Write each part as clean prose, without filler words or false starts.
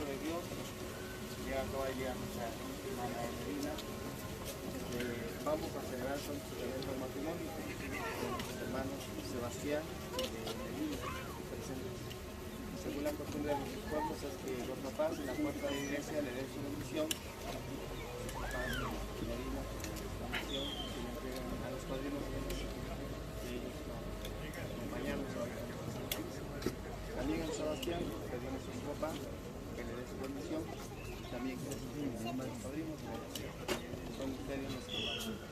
de Dios, ya acaba de llegar nuestra hermana Evelina. Vamos a celebrar con su evento de matrimonio con nuestros hermanos Sebastián y Evelina presentes. Según la costumbre de los pueblos es que los papás en la puerta de la iglesia le den su bendición, sus papás Evelina, la bendición, que le entreguen a los padrinos de ellos para acompañarnos hoy. También a Sebastián pedimos a su papá que le dé su bendición, también que sus nombre de los padrinos, son ustedes los que van a tomar.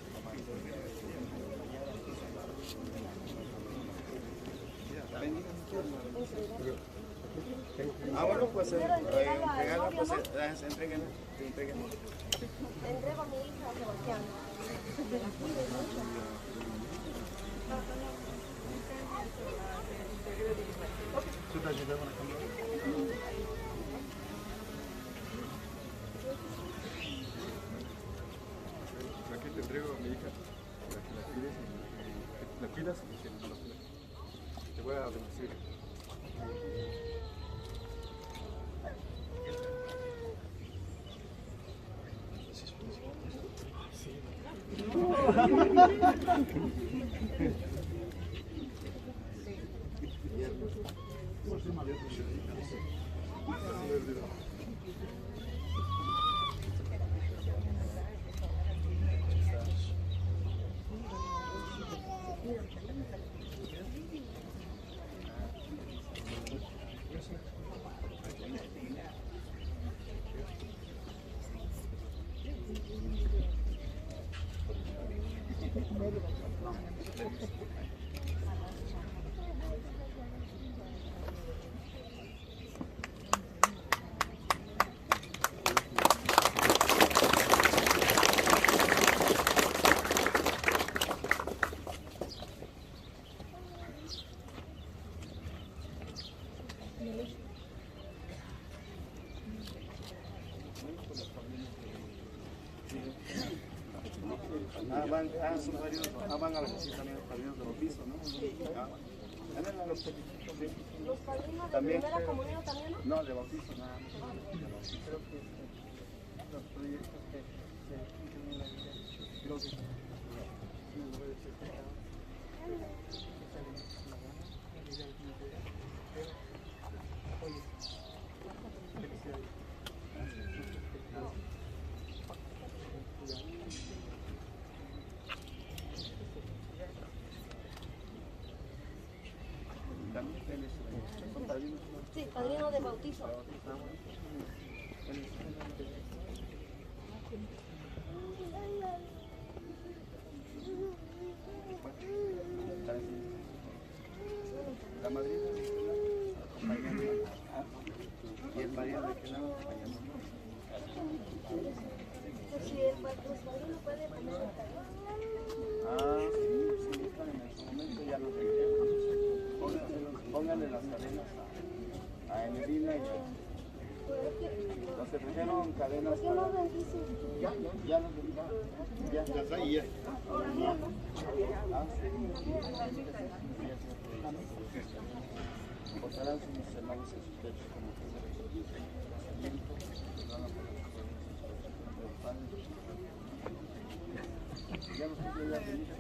Bueno, pues entregarla, pues entreguen. Le entrego a mi hija Sebastián. Aquí te entrego a mi hija para que la cuidas y que te voy a bendecir. Son padrinos, van a bendecir también los padrinos de bautizo, ¿no? Los padrinos de también, primera comunión también, ¿no? No, de bautizo nada más. Creo que los proyectos que tienen la vida, creo que Sí, padrino de bautizo. La madrina acompañando y el padrino de que lado acompañando. Si el padrino puede poner el padrino. Sí, están en ese momento, ya lo trajeron. Pónganle las cadenas a Emelina y los que trajeron cadenas. ¿Por qué no bendice? Ya los bendice. Ya trae ya. Posarán sus hermanos en sus pechos como ya los puse ya bendice.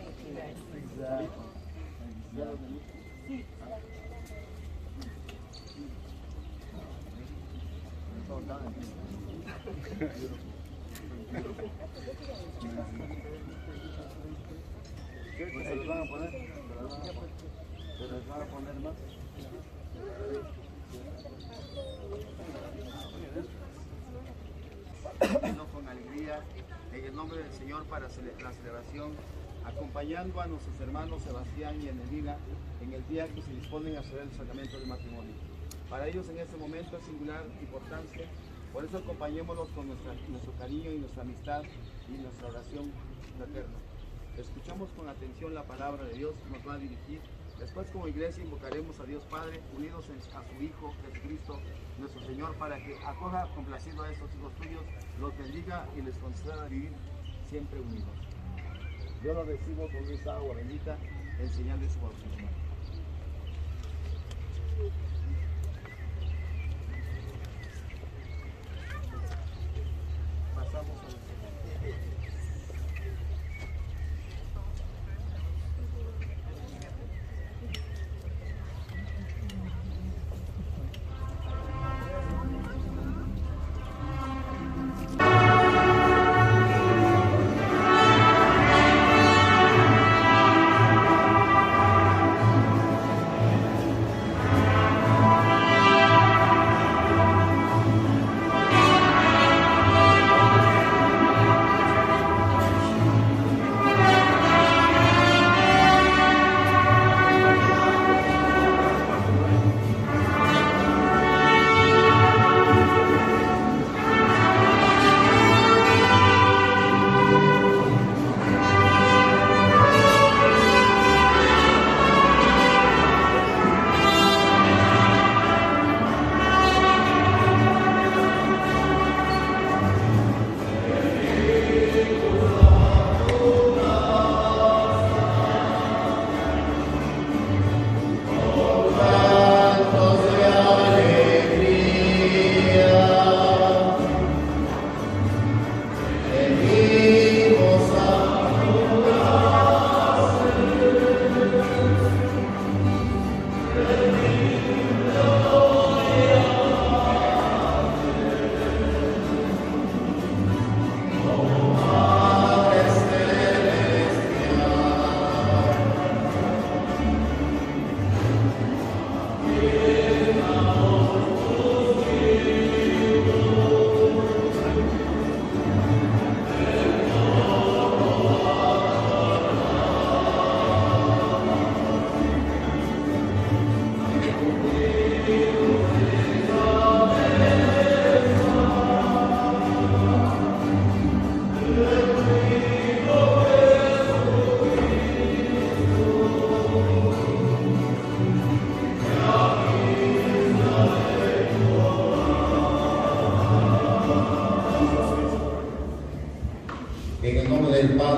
Ya los bendice. ¿Qué? ¿Se los van a poner? ¿Se los van a poner más? Con alegría, en el nombre del Señor para la celebración, acompañando a nuestros hermanos Sebastián y Emelina en el día que se disponen a hacer el sacramento del matrimonio. Para ellos en este momento es singular importancia, por eso acompañémoslos con nuestro cariño y nuestra amistad y nuestra oración fraterna. Escuchamos con atención la palabra de Dios que nos va a dirigir. Después como iglesia invocaremos a Dios Padre, unidos a su Hijo Jesucristo, nuestro Señor, para que acoja complacido a estos hijos tuyos, los bendiga y les conceda vivir siempre unidos. Yo lo recibo con esta agua bendita en señal de su bautismo. Pasamos a la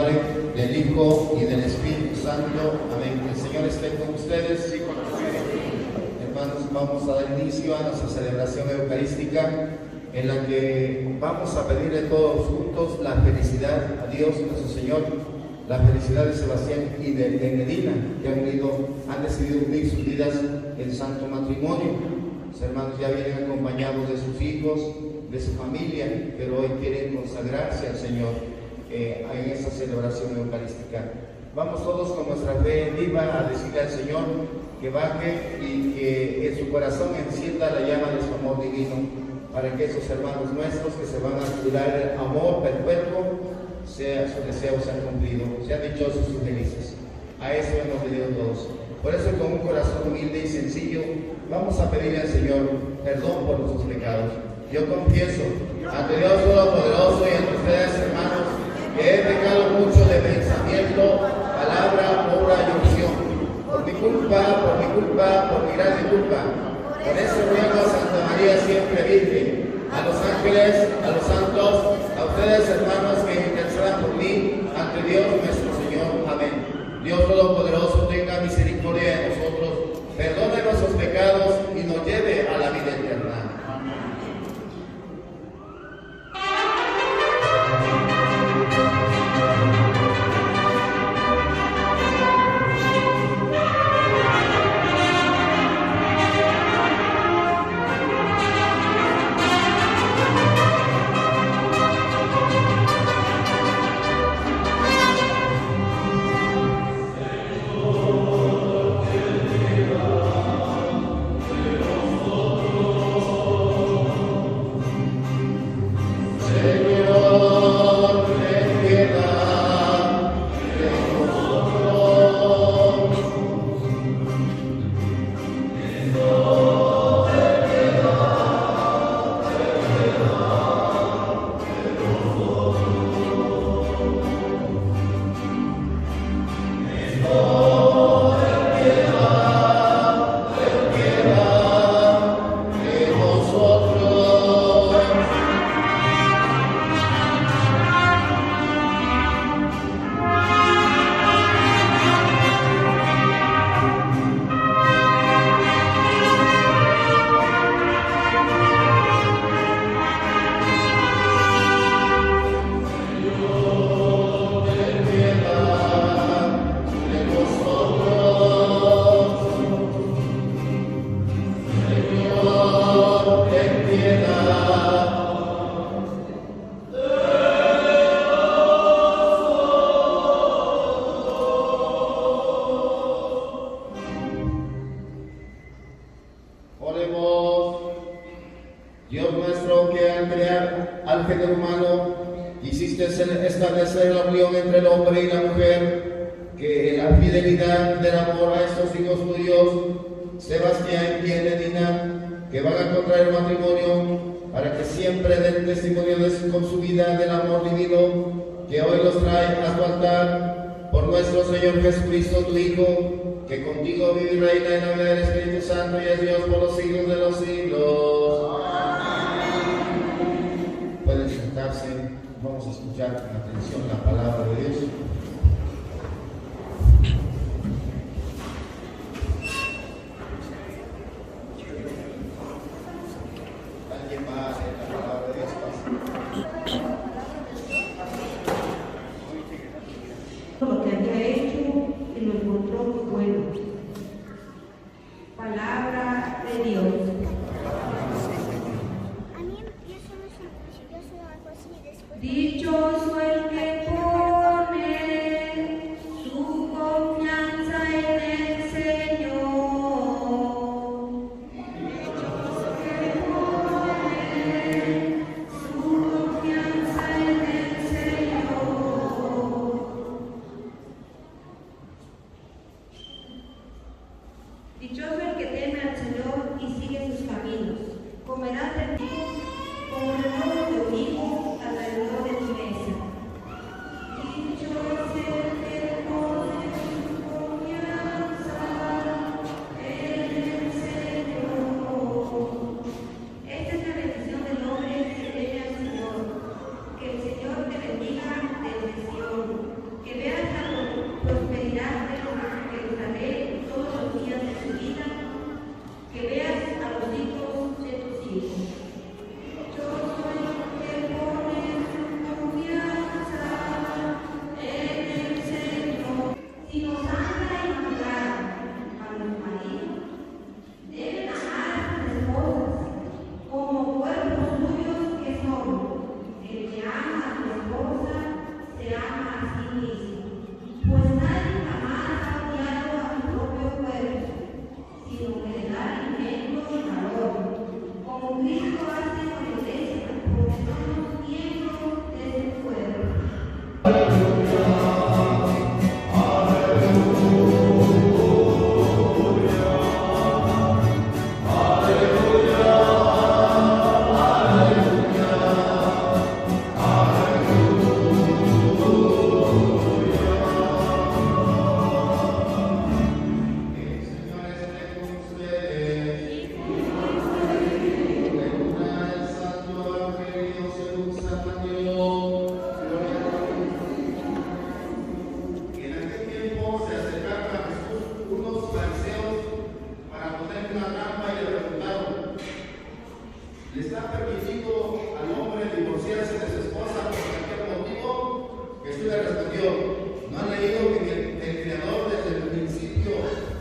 Padre, del Hijo y del Espíritu Santo. Amén. El Señor esté con ustedes. Hermanos, vamos a dar inicio a nuestra celebración eucarística, en la que vamos a pedirle todos juntos la felicidad a Dios nuestro Señor, la felicidad de Sebastián y de Medina, que han decidido unir sus vidas en santo matrimonio. Los hermanos ya vienen acompañados de sus hijos, de su familia, pero hoy quieren consagrarse al Señor en esta celebración eucarística. Vamos todos con nuestra fe viva a decirle al Señor que baje y que en su corazón encienda la llama de su amor divino, para que esos hermanos nuestros que se van a curar el amor perpetuo, sus deseos sean cumplidos, sean dichosos y felices. A eso hemos venido todos. Por eso, con un corazón humilde y sencillo, vamos a pedirle al Señor perdón por nuestros pecados. Yo confieso ante Dios Todopoderoso y ante ustedes, hermanos, que he pecado mucho de pensamiento, palabra, obra y omisión. Por mi culpa, por mi grande culpa. Por eso ruego a Santa María siempre Virgen, a los ángeles, a los santos, a ustedes, hermanos, que intercedan por mí ante Dios nuestro Señor. Amén. Dios Todopoderoso tenga misericordia de nosotros, perdone nuestros pecados y nos lleve a la vida eterna. Dios nuestro, que al crear al género humano hiciste establecer la unión entre el hombre y la mujer, que en la fidelidad del amor a estos hijos tuyos, Sebastián y Medina, que van a contraer matrimonio, para que siempre den testimonio con su vida del amor divino, que hoy los trae a tu altar, por nuestro Señor Jesucristo, tu Hijo, que contigo vive y reina en la unidad del Espíritu Santo y es Dios por los siglos de los siglos. Pueden sentarse, vamos a escuchar con atención la palabra de Dios. ¿Alguien va a leer la palabra de Dios? Lo que había hecho y lo encontró muy bueno. Palabra de Dios. A mí, yo soy algo así después. Dichoso el que pone juicio. Pues nadie jamás ha odiado a su propio cuerpo, sino que le da alimento y calor, como Cristo hace con la iglesia, porque somos miembros de su cuerpo. Le está permitido al hombre divorciarse de su esposa por cualquier motivo. Jesús le respondió: ¿no han leído que el Creador desde el principio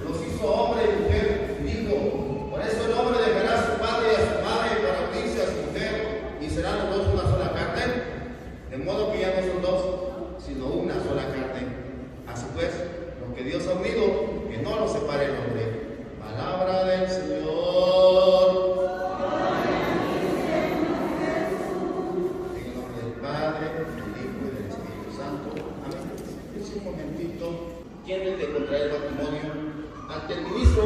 los hizo hombre y mujer? Dijo: por eso el hombre dejará a su padre y a su madre para unirse a su mujer, y serán los dos una sola carne. De modo que ya no son dos, sino una sola carne. Así pues, lo que Dios ha unido, que no lo separe el hombre. Palabra del Señor. Un momentito, tienen de contraer matrimonio ante el ministro,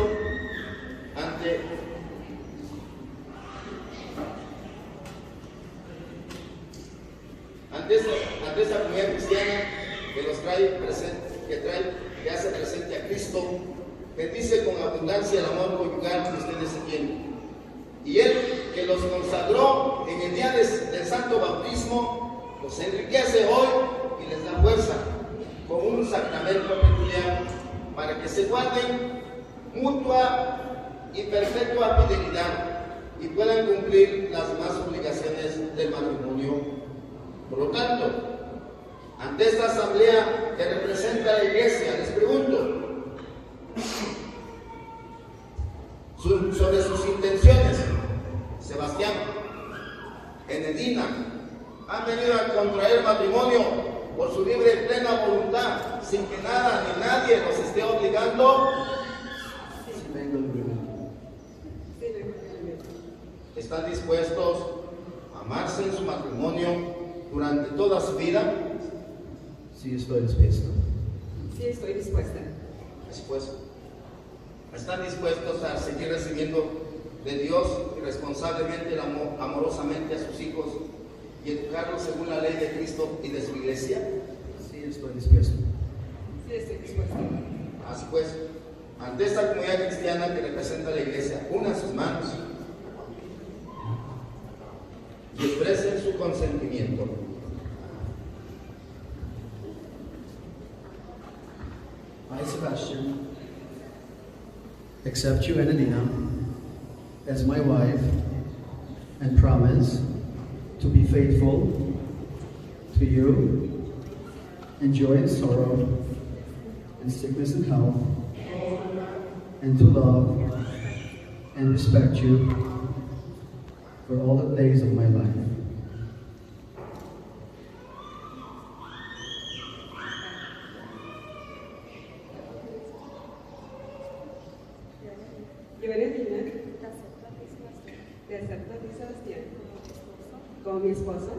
ante esta comunidad cristiana que los trae presente, que hace presente a Cristo, bendice con abundancia el amor conyugal que ustedes se tienen. Y Él, que los consagró en el día del santo bautismo, los enriquece hoy y les da fuerza con un sacramento peculiar para que se guarden mutua y perpetua fidelidad y puedan cumplir las demás obligaciones del matrimonio. Por lo tanto, ante esta asamblea que representa a la iglesia, les pregunto sobre sus intenciones. Sebastián, Enedina, ¿han venido a contraer matrimonio por su libre y plena voluntad, sin que nada ni nadie los esté obligando? ¿Están dispuestos a amarse en su matrimonio durante toda su vida? Sí, estoy dispuesto. Sí, estoy dispuesta. Después, ¿están dispuestos a seguir recibiendo de Dios responsablemente, amorosamente a sus hijos y educarlos según la ley de Cristo y de su iglesia? Sí, estoy dispuesto. Sí, estoy dispuesta. Así pues, ante esta comunidad cristiana que representa a la iglesia, unan sus manos y expresen su consentimiento. I, Sebastian, accept you, Enedina, as my wife and promise to be faithful to you in joy and sorrow, in sickness and health, and to love and respect you for all the days of my life. Yo, Enedina, te acepto a ti, Sebastián, como mi esposo,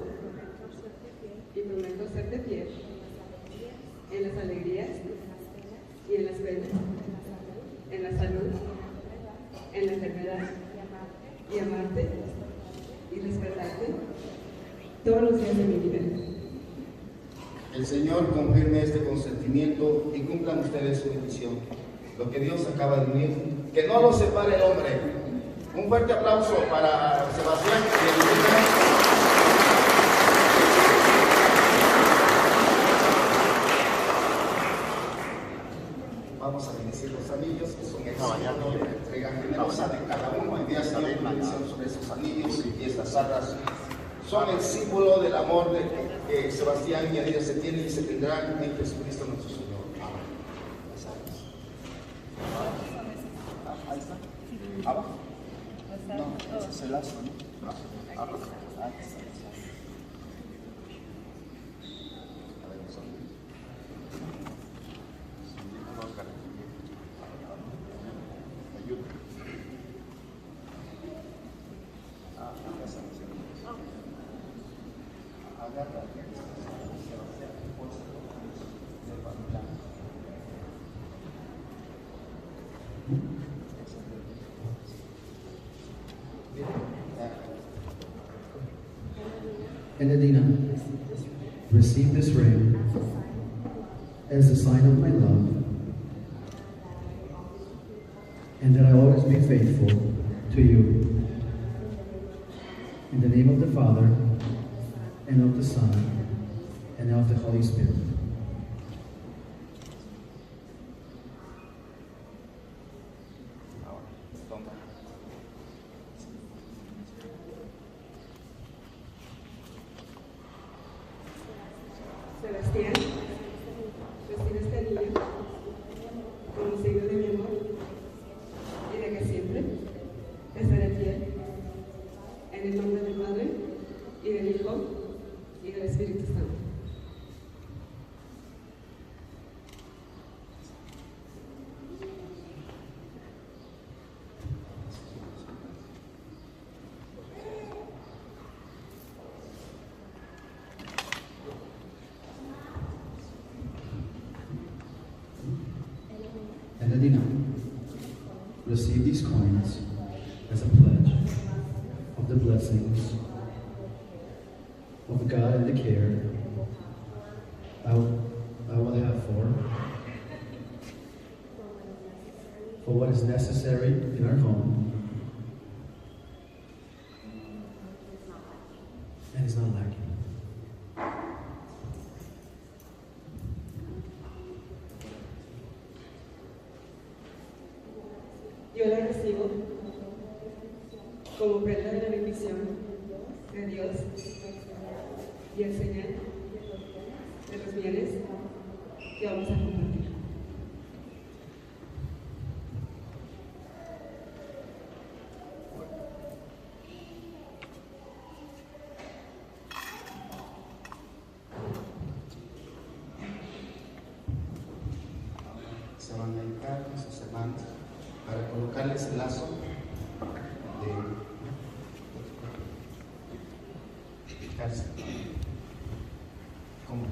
y prometo serte fiel en las alegrías y en las penas, en la salud, en la enfermedad, y amarte y respetarte todos los días de mi vida. El Señor confirme este consentimiento y cumplan ustedes su bendición. Lo que Dios acaba de unir, que no lo separe el hombre. Un fuerte aplauso para Sebastián y Enedina. Vamos a bendecir los anillos, que son el símbolo de la entrega generosa de cada uno. El día siguiente bendición sobre esos anillos y estas arras son el símbolo del amor que Sebastián y Enedina se tienen y se tendrán en Jesucristo nuestro Señor. Ahí está. Abajo. No, ese es el lazo, ¿no? Abajo. Ahí está. and Edina, receive this ring as the sign of my love, and that I always be faithful to you. In the name of the Father, and of the Son, and of the Holy Spirit. Ahora, toma. Sebastián, recibe este anillo como signo de mi amor y de que siempre te seré fiel. En el nombre del Padre, y del Hijo, y del Espíritu Santo. And Edina, receive these coins as a pledge of the blessings of God and the care I will have for what is necessary in our home and is not lacking. Yo la recibo como prenda de la bendición de Dios y el señal de los bienes que vamos a compartir. Se van a dedicar a sus hermanos para colocarles el lazo de cárcel. ¿Cómo?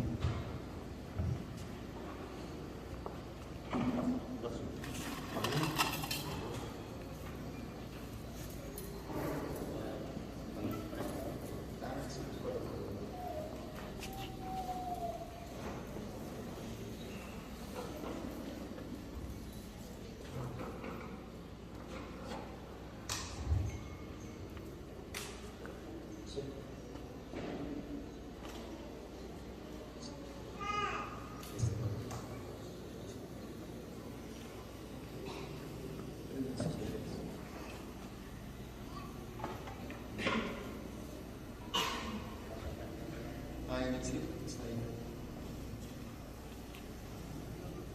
Sí, está ahí.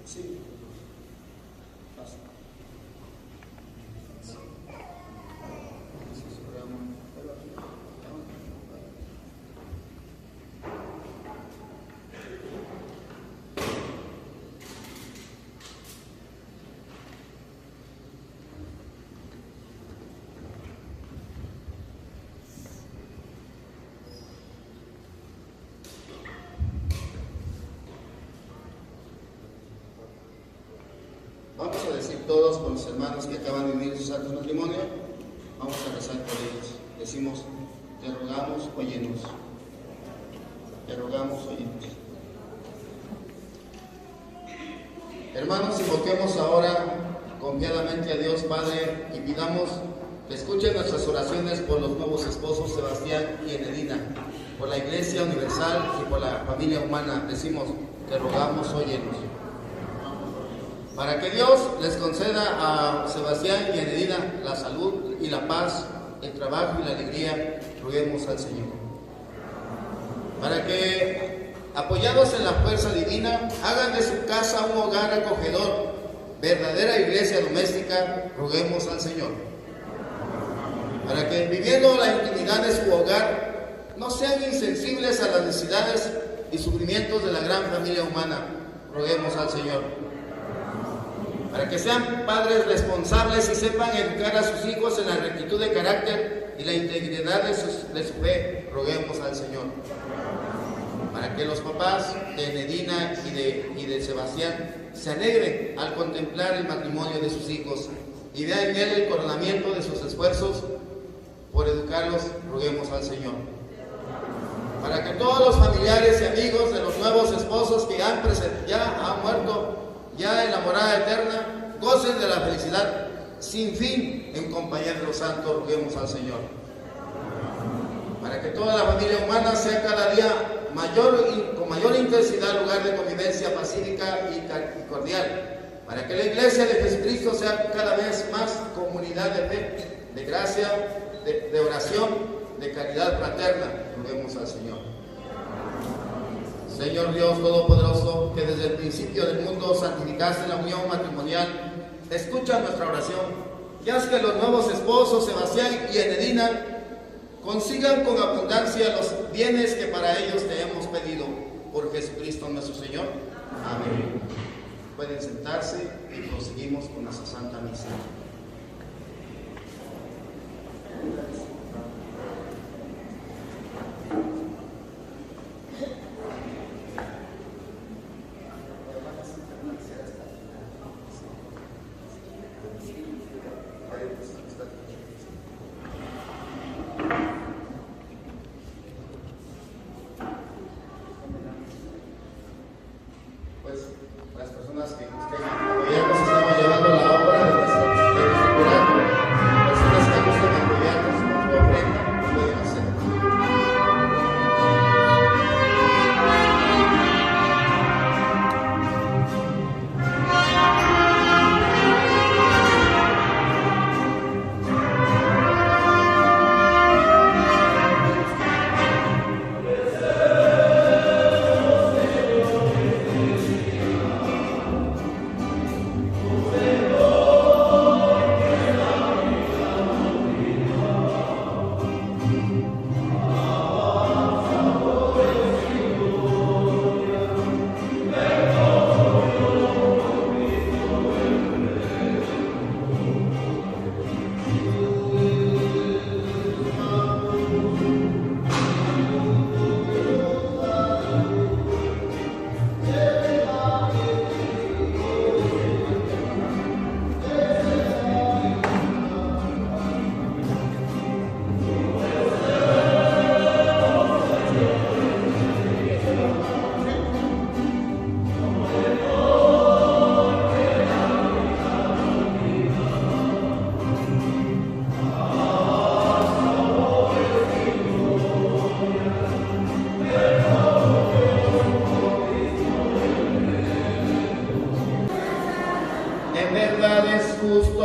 Sí. Pasa. Sí. Vamos a decir todos con los hermanos que acaban de unir sus actos de matrimonio, vamos a rezar por ellos. Decimos, te rogamos, óyenos. Te rogamos, óyenos. Hermanos, invoquemos ahora confiadamente a Dios Padre y pidamos que escuche nuestras oraciones por los nuevos esposos Sebastián y Enedina, por la Iglesia Universal y por la familia humana. Decimos, te rogamos, óyenos. Para que Dios les conceda a Sebastián y a Enedina la salud y la paz, el trabajo y la alegría, roguemos al Señor. Para que, apoyados en la fuerza divina, hagan de su casa un hogar acogedor, verdadera iglesia doméstica, roguemos al Señor. Para que, viviendo la intimidad de su hogar, no sean insensibles a las necesidades y sufrimientos de la gran familia humana, roguemos al Señor. Para que sean padres responsables y sepan educar a sus hijos en la rectitud de carácter y la integridad de su fe, roguemos al Señor. Para que los papás de Enedina y de Sebastián se alegren al contemplar el matrimonio de sus hijos y vean en él el coronamiento de sus esfuerzos por educarlos, roguemos al Señor. para que todos los familiares y amigos de los nuevos esposos que ya han muerto, ya en la morada eterna, gocen de la felicidad sin fin en compañía de los santos. Roguemos al Señor. Para que toda la familia humana sea cada día con mayor intensidad lugar de convivencia pacífica y cordial. Para que la Iglesia de Jesucristo sea cada vez más comunidad de fe, de gracia, de oración, de caridad fraterna. Roguemos al Señor. Señor Dios Todopoderoso, que desde el principio del mundo santificaste la unión matrimonial, escucha nuestra oración y haz que los nuevos esposos Sebastián y Enedina consigan con abundancia los bienes que para ellos te hemos pedido, por Jesucristo nuestro Señor. Amén. Pueden sentarse y proseguimos con nuestra Santa Misa. Las personas que gusten apoyarnos, estamos llevando la obra de nuestro curado. Personas que gusten apoyarnos con su ofrenda, lo pueden hacer.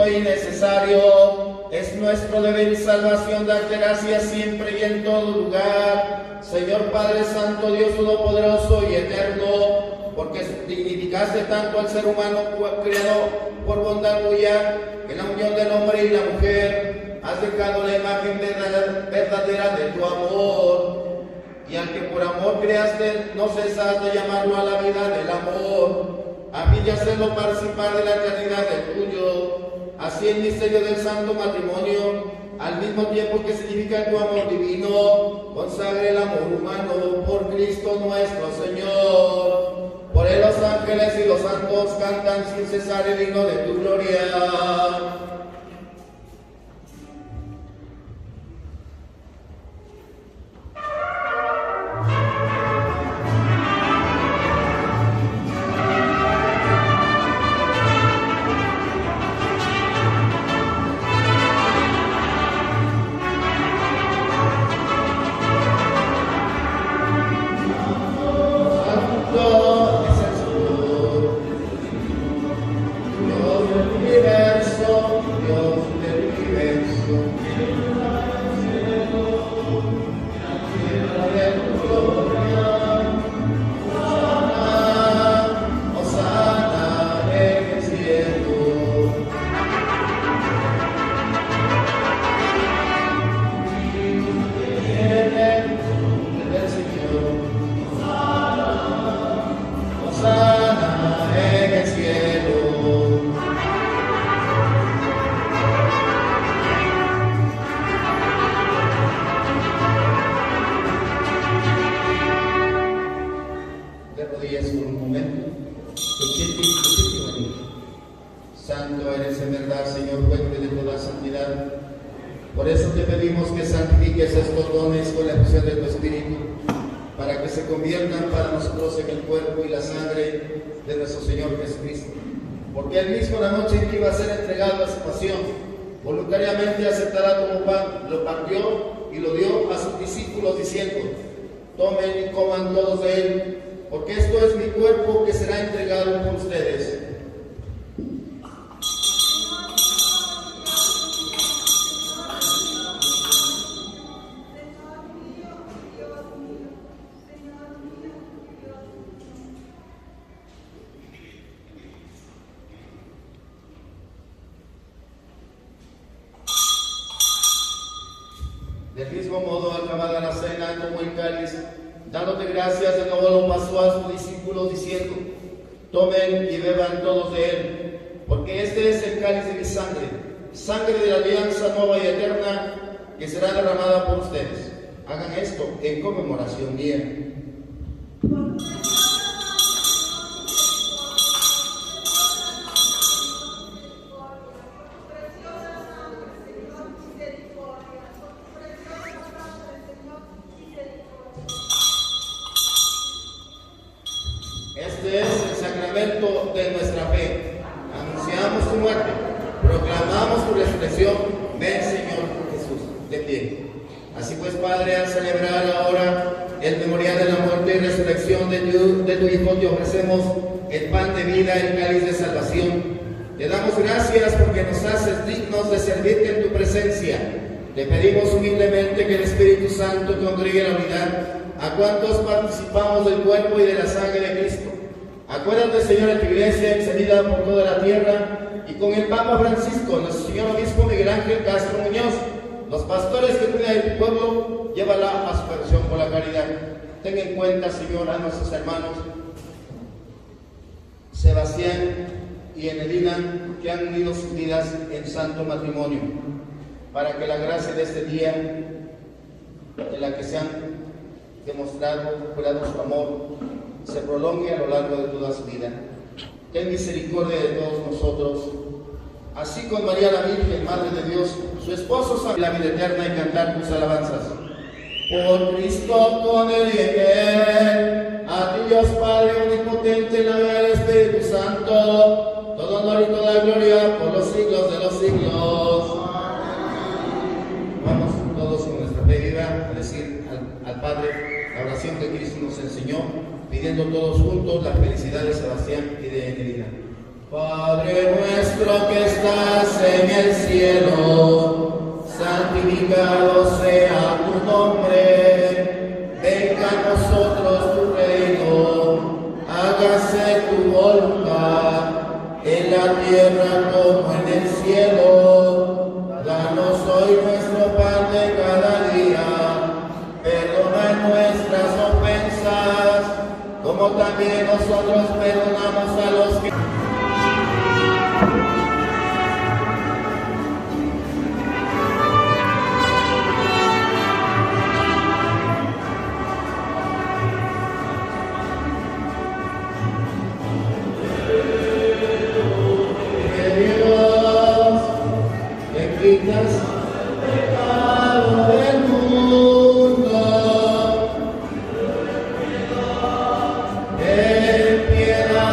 Y necesario, es nuestro deber y salvación darte gracias siempre y en todo lugar, Señor Padre Santo, Dios Todopoderoso y Eterno, porque dignificaste tanto al ser humano creado por bondad tuya, en la unión del hombre y la mujer, has dejado la imagen verdadera de tu amor, y al que por amor creaste, no cesas de llamarlo a la vida del amor, a fin de hacerlo participar de la eternidad del tuyo. Así el misterio del santo matrimonio, al mismo tiempo que significa tu amor divino, consagre el amor humano por Cristo nuestro Señor. Por él los ángeles y los santos cantan sin cesar el himno de tu gloria. Por eso te pedimos que santifiques estos dones con la efusión de tu Espíritu, para que se conviertan para nosotros en el cuerpo y la sangre de nuestro Señor Jesucristo. Porque Él mismo la noche en que iba a ser entregado a su pasión, voluntariamente aceptará como pan, lo partió y lo dio a sus discípulos diciendo: tomen y coman todos de él, porque esto es mi cuerpo que será entregado por ustedes. Del mismo modo, acabada la cena, tomó el cáliz, dándote gracias, de nuevo lo pasó a sus discípulos diciendo: tomen y beban todos de él, porque este es el cáliz de mi sangre, sangre de la alianza nueva y eterna, que será derramada por ustedes. Hagan esto en conmemoración mía. Este es el sacramento de nuestra fe. Anunciamos tu muerte, proclamamos tu resurrección. Ven, Señor Jesús, de pie. Así pues, Padre, al celebrar ahora el memorial de la muerte y resurrección de tu Hijo, te ofrecemos el pan de vida, el cáliz de salvación. Te damos gracias porque nos haces dignos de servirte en tu presencia. Te pedimos humildemente que el Espíritu Santo congregue la unidad a cuantos participamos del cuerpo y de la sangre de Cristo. Acuérdate, Señor, de tu iglesia extendida por toda la tierra, y con el Papa Francisco, nuestro Señor Obispo Miguel Ángel Castro Muñoz, los pastores que cuidan de tu pueblo, llévala a su perfección por la caridad. Ten en cuenta, Señor, a nuestros hermanos Sebastián y Enelina, que han unido sus vidas en santo matrimonio, para que la gracia de este día, en la que se han demostrado su amor, se prolongue a lo largo de toda su vida. Ten misericordia de todos nosotros, así con María la Virgen, Madre de Dios, su esposo, la vida eterna, y cantar tus alabanzas. Por Cristo, con él y en él, a ti Dios Padre omnipotente, en la vida del Espíritu Santo, todo honor y toda gloria por los siglos de los siglos. Vamos todos con nuestra fe viva a decir al Padre la oración que Cristo nos enseñó, pidiendo todos juntos la felicidad de Sebastián y de Enelina. Padre nuestro que estás en el cielo, santificado sea tu nombre. Venga a nosotros tu reino, hágase tu voluntad, en la tierra como en el cielo. Danos hoy nuestro pan de cada día, perdona nuestras ofensas, como también nosotros perdonamos a los que... Ten piedad.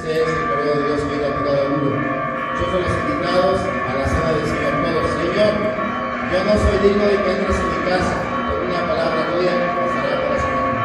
Este es el periodo de Dios que ha tocado al mundo. Nosotros los invitados a la cena del Señor todos. Señor, yo no soy digno de que entres en mi casa, con una palabra tuya pasará para siempre.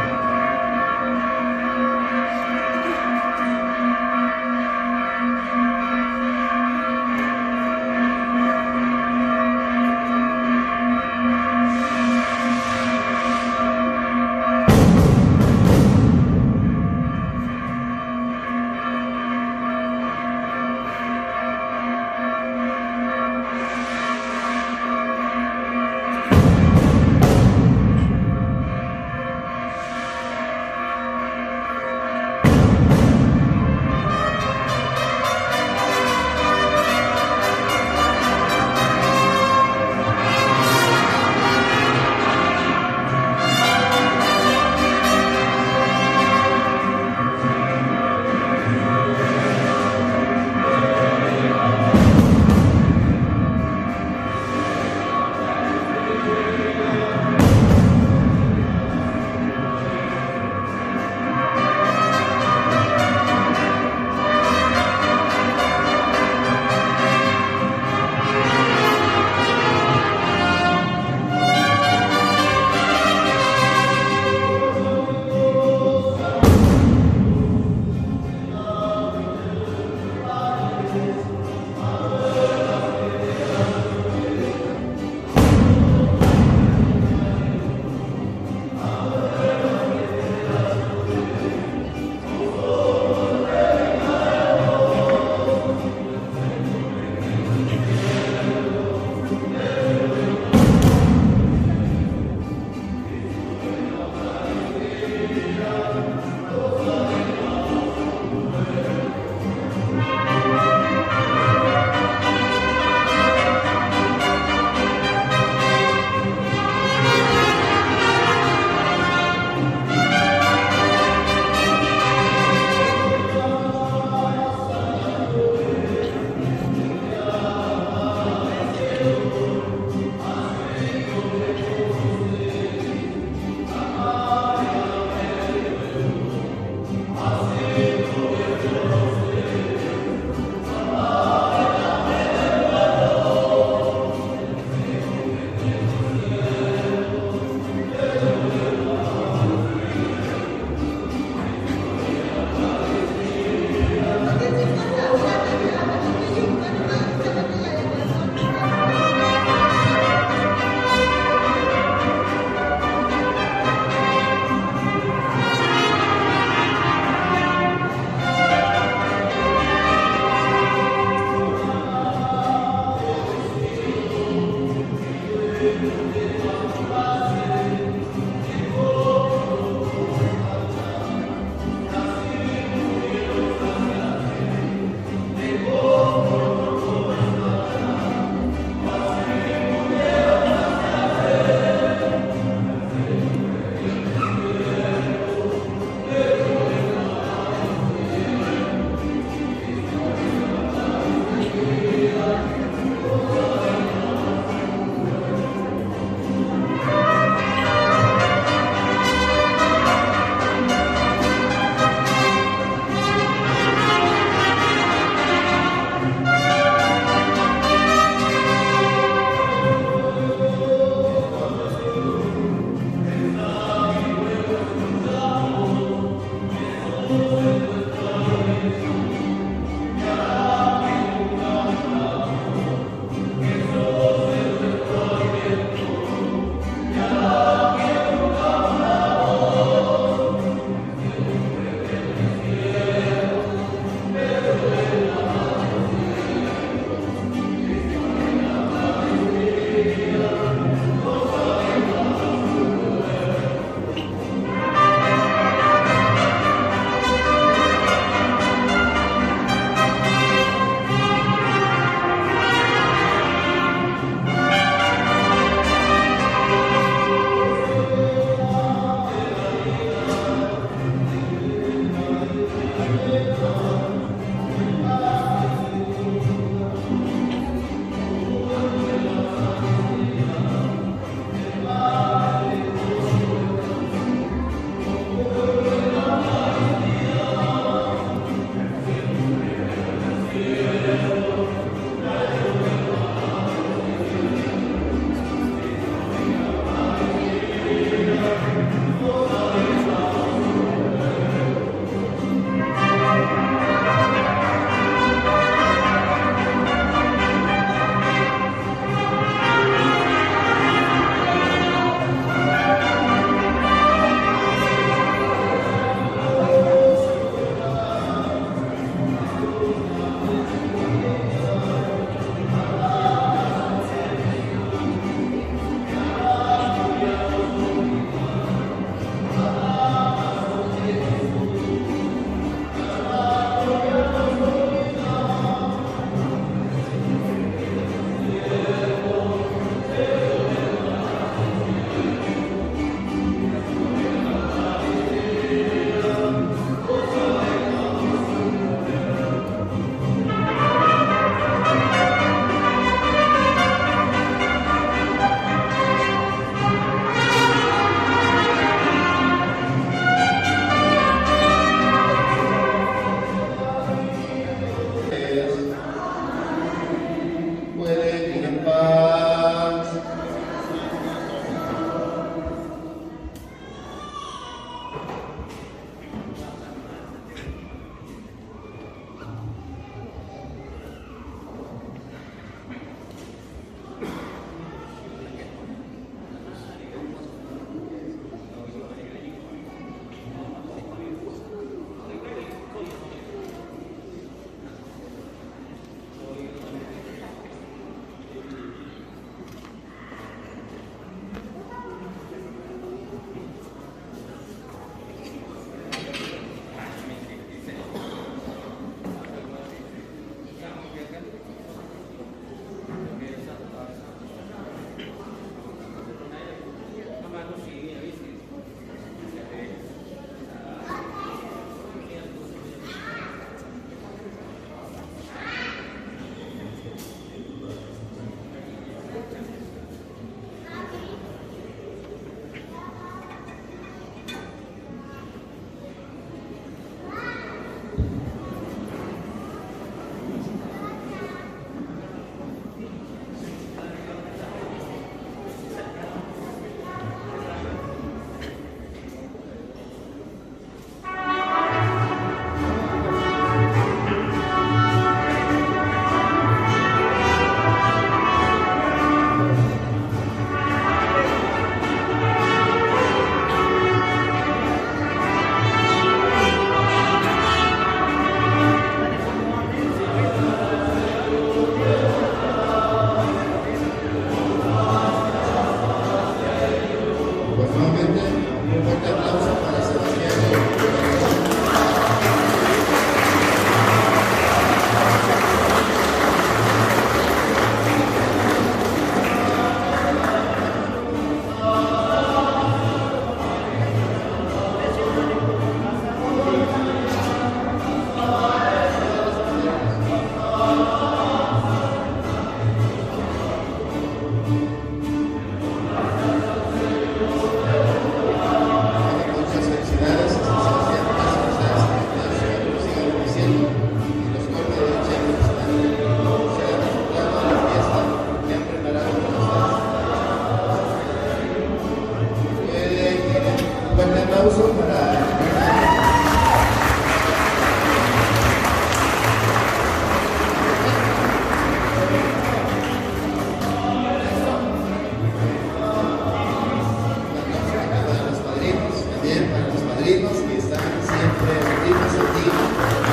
siempre benditas aquí,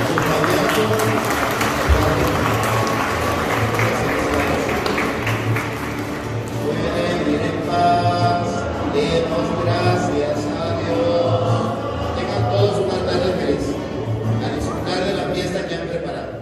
acompañando. Pueden ir en paz, demos gracias a Dios. Tengan todos una tarde feliz, a disfrutar de la fiesta que han preparado.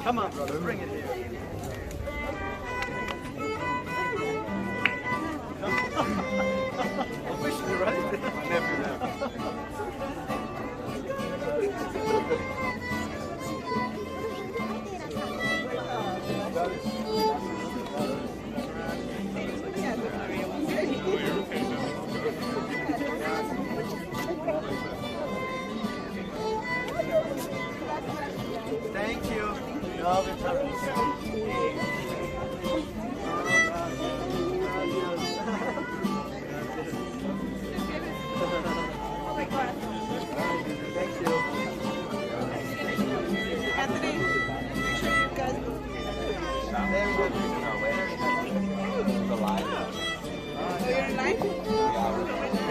Come on, brother, bring it here. Officially, right? My nephew now. Thank you.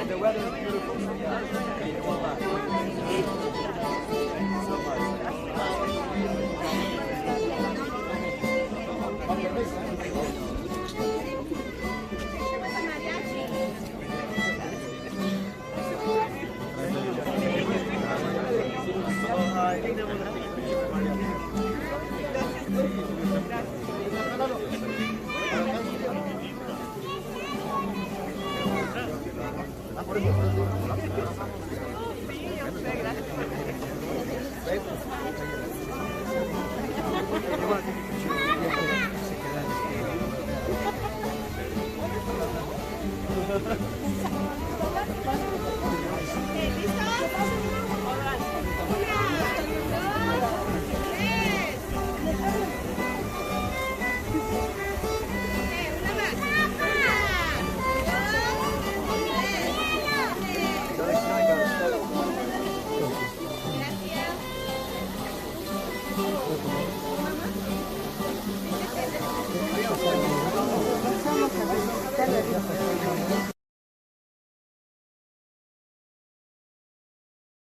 The weather is beautiful. Ha ha ha.